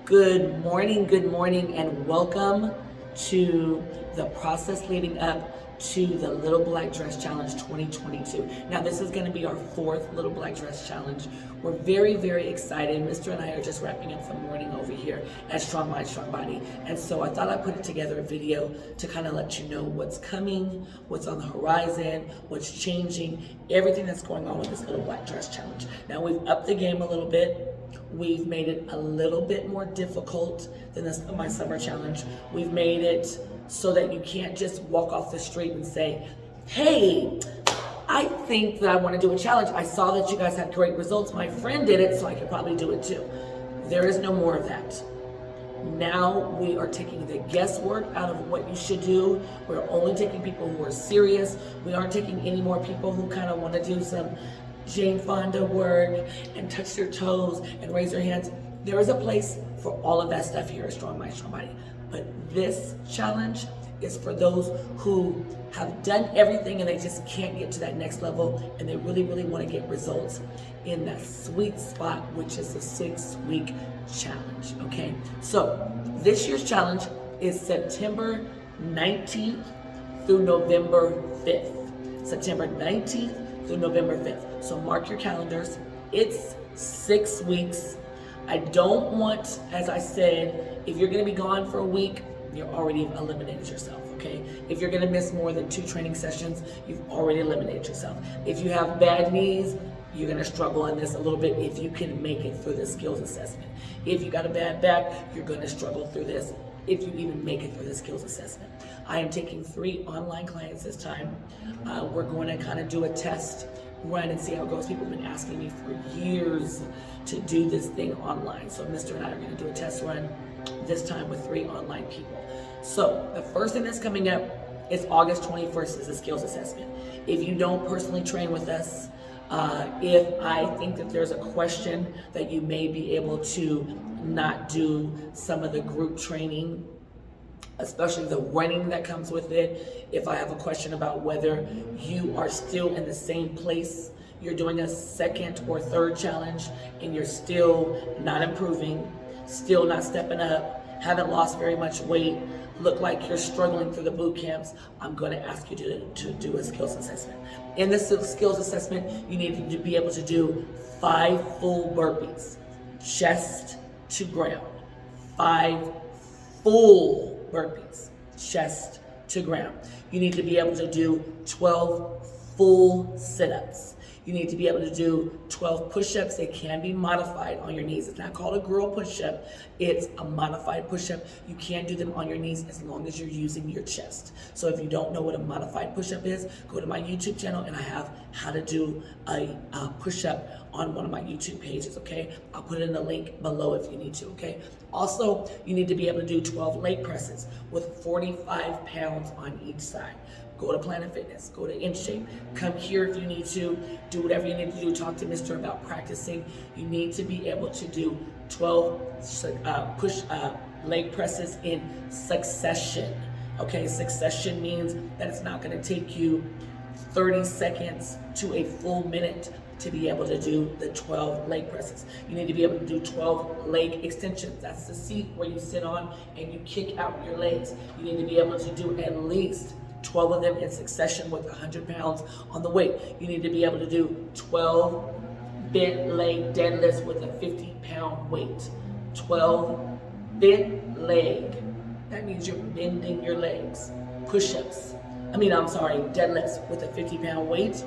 Good morning, and welcome to the process leading up to the Little Black Dress Challenge 2022. Now, this is going to be our fourth Little Black Dress Challenge. We're very, very excited. Mr. and I are just wrapping up some morning over here at Strong Mind, Strong Body. And so I thought I'd put together a video to kind of let you know what's coming, what's on the horizon, what's changing, everything that's going on with this Little Black Dress Challenge. Now, we've upped the game a little bit. We've made it a little bit more difficult than my summer challenge. We've made it so that you can't just walk off the street and say, hey, I think that I want to do a challenge. I saw that you guys had great results. My friend did it, so I could probably do it too. There is no more of that. Now we are taking the guesswork out of what you should do. We're only taking people who are serious. We aren't taking any more people who kind of want to do some Jane Fonda work and touch their toes and raise their hands. There is a place for all of that stuff here at Strong Mind, Strong Body. But this challenge is for those who have done everything and they just can't get to that next level, and they really, really want to get results in that sweet spot, which is the 6-week challenge, okay? So this year's challenge is September 19th through November 5th. September 19th through November 5th. So mark your calendars. It's 6 weeks. I don't want, as I said, if you're gonna be gone for a week, you're already eliminated yourself, okay? If you're gonna miss more than 2 training sessions, you've already eliminated yourself. If you have bad knees, you're gonna struggle in this a little bit if you can make it through the skills assessment. If you got a bad back, you're gonna struggle through this if you even make it through the skills assessment. I am taking 3 online clients this time. We're going to kind of do a test run and see how it goes. People have been asking me for years to do this thing online. So Mr. and I are going to do a test run this time with 3 online people. So the first thing that's coming up is August 21st is the skills assessment. If you don't personally train with us, if I think that there's a question that you may be able to not do some of the group training, especially the running that comes with it. If I have a question about whether you are still in the same place, you're doing a 2nd or 3rd challenge and you're still not improving, still not stepping up, haven't lost very much weight, look like you're struggling through the boot camps, I'm going to ask you to do a skills assessment. In this skills assessment, you need to be able to do 5 full burpees, chest to ground, 5 full burpees, chest to ground. You need to be able to do 12 full sit-ups. You need to be able to do 12 push-ups. They can be modified on your knees. It's not called a girl push-up. It's a modified push-up. You can do them on your knees as long as you're using your chest. So if you don't know what a modified push-up is, go to my YouTube channel and I have how to do a push-up on one of my YouTube pages, okay? I'll put it in the link below if you need to, okay? Also, you need to be able to do 12 leg presses with 45 pounds on each side. Go to Planet Fitness, go to InShape, come here if you need to, do whatever you need to do, talk to Mr. about practicing. You need to be able to do 12 leg presses in succession, okay? Succession means that it's not gonna take you 30 seconds to a full minute to be able to do the 12 leg presses. You need to be able to do 12 leg extensions. That's the seat where you sit on and you kick out your legs. You need to be able to do at least 12 of them in succession with 100 pounds on the weight. You need to be able to do 12 bent leg deadlifts with a 50-pound weight. 12 bent leg. That means you're bending your legs. Push-ups. Deadlifts with a 50-pound weight.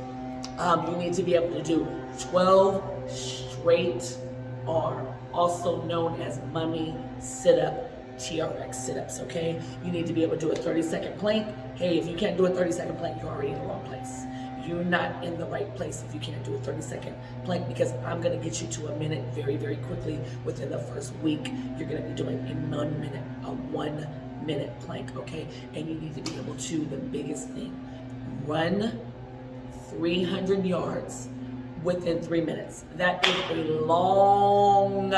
You need to be able to do 12 straight arm, also known as mummy sit-up, TRX sit-ups, okay? You need to be able to do a 30-second plank. Hey, if you can't do a 30-second plank, you're already in the wrong place. You're not in the right place if you can't do a 30-second plank, because I'm gonna get you to a minute very, very quickly. Within the first week, you're gonna be doing a 1 minute plank, okay? And you need to be able to, the biggest thing, run 300 yards within 3 minutes. That is a long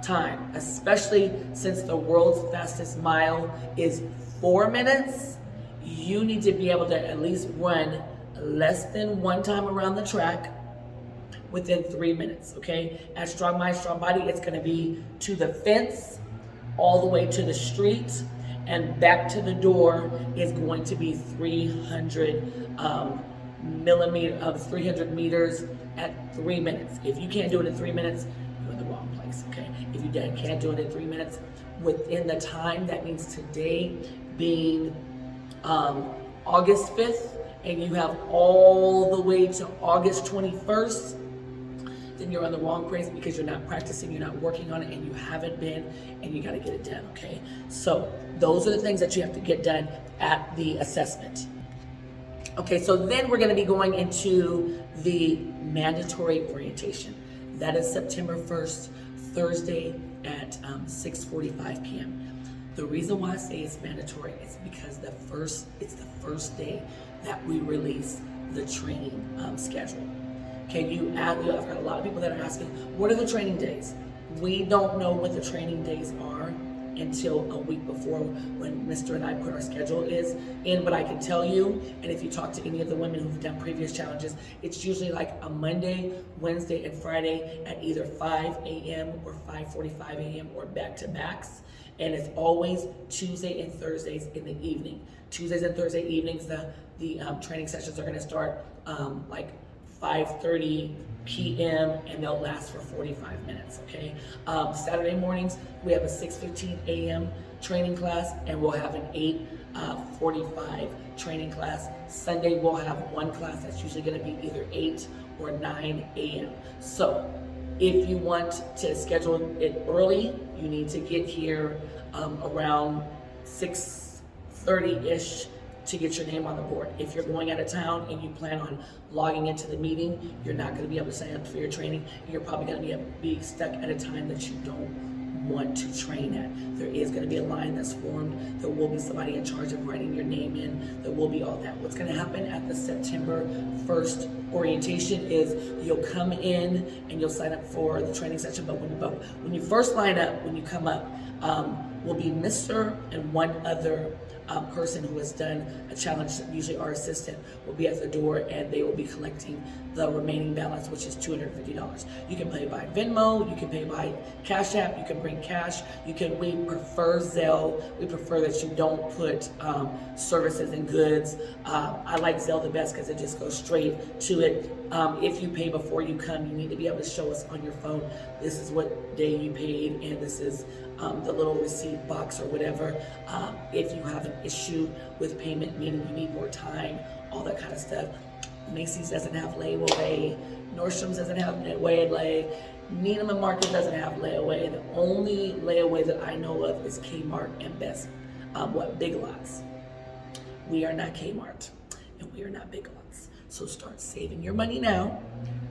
time, especially since the world's fastest mile is 4 minutes. You need to be able to at least run less than 1 time around the track within 3 minutes, okay? At Strong Mind, Strong Body, it's gonna be to the fence, all the way to the street and back to the door is going to be 300 300 meters at 3 minutes. If you can't do it in 3 minutes, you're in the wrong place, okay? If you can't do it in 3 minutes within the time, that means today being August 5th, and you have all the way to August 21st, then you're on the wrong place because you're not practicing, you're not working on it, and you haven't been, and you got to get it done, okay? So those are the things that you have to get done at the assessment. Okay, so then we're going to be going into the mandatory orientation. That is September 1st, Thursday at 6:45 p.m. The reason why I say it's mandatory is because it's the first day that we release the training schedule. Okay, I've got a lot of people that are asking, what are the training days? We don't know what the training days are until a week before when Mr. and I put our schedule in, but I can tell you, and if you talk to any of the women who've done previous challenges, it's usually like a Monday, Wednesday, and Friday at either 5 a.m. or 5:45 a.m. or back-to-backs, and it's always Tuesday and Thursdays in the evening. Tuesdays and Thursday evenings, the training sessions are going to start like 5:30 p.m. and they'll last for 45 minutes, okay? Saturday mornings, we have a 6:15 a.m. training class, and we'll have an 8:45 training class. Sunday, we'll have one class that's usually gonna be either 8 or 9 a.m. So if you want to schedule it early, you need to get here around 6:30-ish to get your name on the board. If you're going out of town and you plan on logging into the meeting, you're not going to be able to sign up for your training. You're probably going to be stuck at a time that you don't want to train at. There is going to be a line that's formed. There will be somebody in charge of writing your name in. There will be all that. What's going to happen at the September 1st orientation is you'll come in and you'll sign up for the training session, but when you first line up, when you come up, will be Mr. and one other person who has done a challenge. Usually our assistant will be at the door and they will be collecting the remaining balance, which is $250. You can pay by Venmo, you can pay by Cash App, you can bring cash, we prefer Zelle. We prefer that you don't put services and goods. I like Zelle the best because it just goes straight to it. If you pay before you come, you need to be able to show us on your phone, this is what day you paid and this is the little receipt box or whatever. If you have an issue with payment, meaning you need more time, all that kind of stuff. Macy's doesn't have layaway, Nordstrom's doesn't have layaway, Neiman Marcus doesn't have layaway. The only layaway that I know of is Kmart and Best, Big Lots. We are not Kmart and we are not Big Lots. So start saving your money now,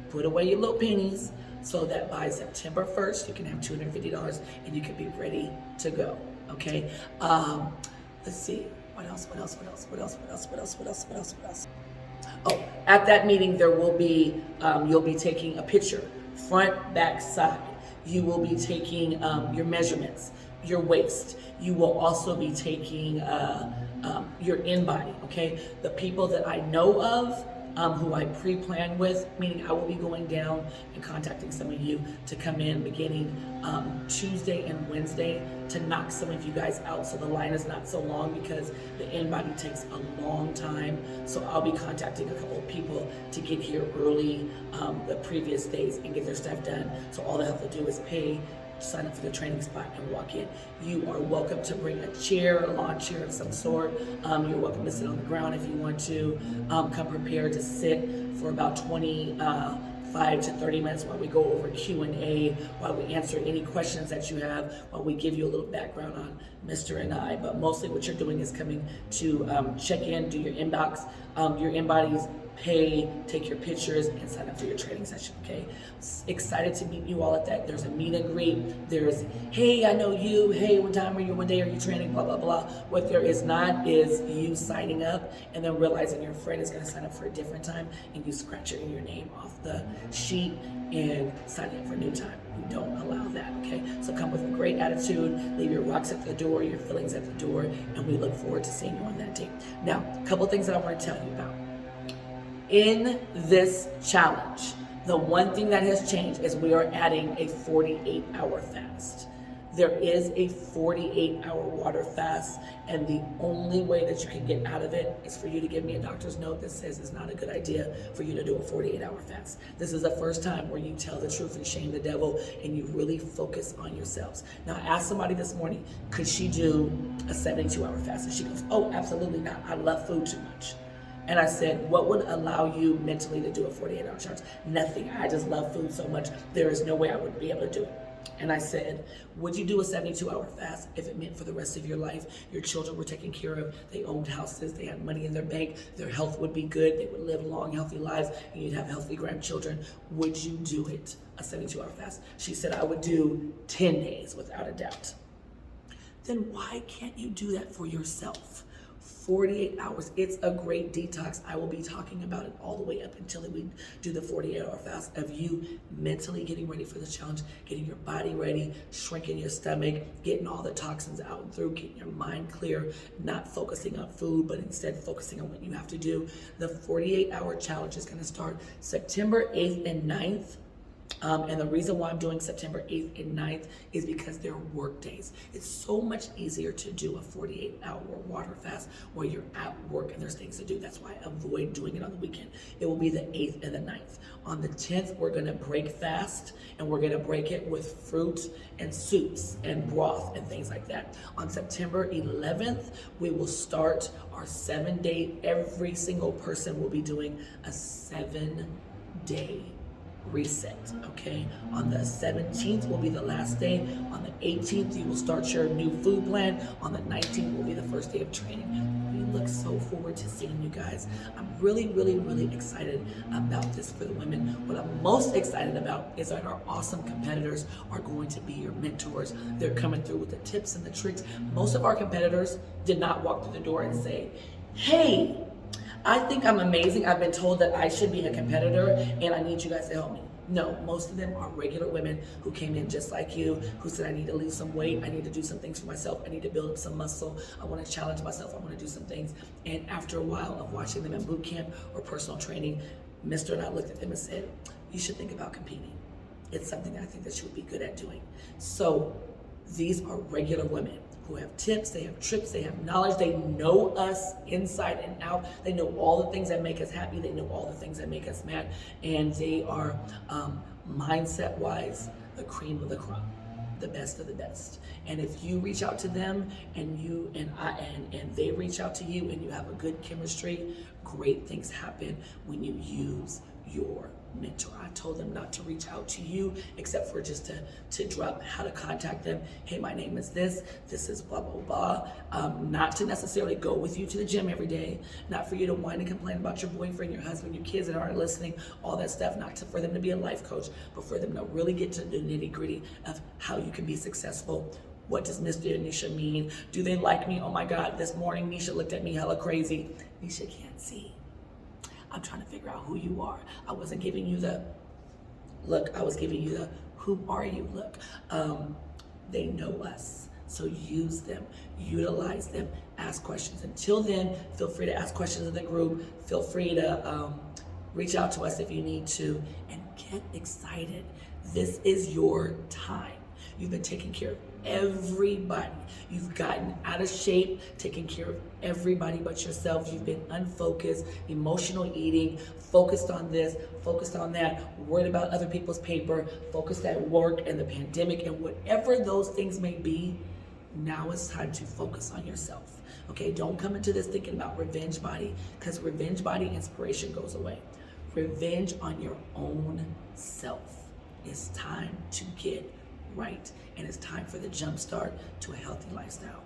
put away your little pennies, so that by September 1st, you can have $250 and you can be ready to go, okay? Let's see, what else? Oh, at that meeting, there will be, you'll be taking a picture, front, back, side. You will be taking your measurements, your waist. You will also be taking your in-body, okay? The people that I know of, who I pre-plan with, meaning I will be going down and contacting some of you to come in beginning Tuesday and Wednesday to knock some of you guys out so the line is not so long because the in-body takes a long time. So I'll be contacting a couple of people to get here early the previous days and get their stuff done. So all they have to do is pay, sign up for the training spot and walk in. You are welcome to bring a chair, a lawn chair of some sort. You're welcome to sit on the ground if you want to. Come prepared to sit for about 25 to 30 minutes while we go over Q&A, while we answer any questions that you have, while we give you a little background on Mr. and I. But mostly what you're doing is coming to check in, do your inbox, your in-bodies, pay, take your pictures, and sign up for your training session, okay? Excited to meet you all at that. There's a meet and greet. There's, hey, I know you. Hey, what time are you? What day are you training? Blah, blah, blah. What there is not is you signing up and then realizing your friend is going to sign up for a different time and you scratch your name off the sheet and sign up for a new time. We don't allow that, okay? So come with a great attitude, leave your rocks at the door, your feelings at the door, and we look forward to seeing you on that date. Now, a couple things that I want to tell you about. In this challenge, the one thing that has changed is we are adding a 48-hour fast. There is a 48-hour water fast, and the only way that you can get out of it is for you to give me a doctor's note that says it's not a good idea for you to do a 48-hour fast. This is the first time where you tell the truth and shame the devil, and you really focus on yourselves. Now, I asked somebody this morning, could she do a 72-hour fast? And she goes, oh, absolutely not. I love food too much. And I said, what would allow you mentally to do a 48-hour challenge? Nothing. I just love food so much. There is no way I would be able to do it. And I said, would you do a 72-hour fast if it meant for the rest of your life? Your children were taken care of. They owned houses. They had money in their bank. Their health would be good. They would live long, healthy lives, and you'd have healthy grandchildren. Would you do it, a 72-hour fast? She said, I would do 10 days without a doubt. Then why can't you do that for yourself? 48 hours. It's a great detox. I will be talking about it all the way up until we do the 48-hour fast of you mentally getting ready for the challenge, getting your body ready, shrinking your stomach, getting all the toxins out and through, getting your mind clear, not focusing on food, but instead focusing on what you have to do. The 48-hour challenge is going to start September 8th and 9th. And the reason why I'm doing September 8th and 9th is because they're work days. It's so much easier to do a 48-hour water fast where you're at work and there's things to do. That's why I avoid doing it on the weekend. It will be the 8th and the 9th. On the 10th, we're going to break fast, and we're going to break it with fruit and soups and broth and things like that. On September 11th, we will start our 7-day. Every single person will be doing a 7-day reset, okay? On the 17th will be the last day. On the 18th, you will start your new food plan. On the 19th will be the first day of training. We look so forward to seeing you guys. I'm really, really, really excited about this for the women. What I'm most excited about is that our awesome competitors are going to be your mentors. They're coming through with the tips and the tricks. Most of our competitors did not walk through the door and say, hey, I think I'm amazing. I've been told that I should be a competitor and I need you guys to help me. No, most of them are regular women who came in just like you, who said, I need to lose some weight. I need to do some things for myself. I need to build up some muscle. I want to challenge myself. I want to do some things. And after a while of watching them in boot camp or personal training, Mr. and I looked at them and said, you should think about competing. It's something that I think that you would be good at doing. So these are regular women who have tips, they have tricks, they have knowledge, they know us inside and out, they know all the things that make us happy, they know all the things that make us mad, and they are mindset-wise the cream of the crop, the best of the best. And if you reach out to them and you and they reach out to you and you have a good chemistry, great things happen when you use your mentor. I told them not to reach out to you except for just to drop how to contact them. Hey, my name is this is blah, blah, blah. Not to necessarily go with you to the gym every day, not for you to whine and complain about your boyfriend, your husband, your kids that aren't listening, all that stuff, for them to be a life coach, but for them to really get to the nitty gritty of how you can be successful. What does Mr. and Nisha mean? Do they like me? Oh my God, this morning Nisha looked at me hella crazy. Nisha can't see. I'm trying to figure out who you are. I wasn't giving you the look. I was giving you the who are you look. They know us. So use them, utilize them, ask questions. Until then, feel free to ask questions in the group. Feel free to reach out to us if you need to, and get excited. This is your time. You've been taking care of everybody. You've gotten out of shape, taking care of everybody but yourself. You've been unfocused, emotional eating, focused on this, focused on that, worried about other people's paper, focused at work and the pandemic and whatever those things may be. Now it's time to focus on yourself. Okay, don't come into this thinking about revenge body, because revenge body inspiration goes away. Revenge on your own self. It's time to get right, and it's time for the jump start to a healthy lifestyle.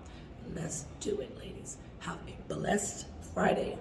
Let's do it, ladies. Have a blessed Friday.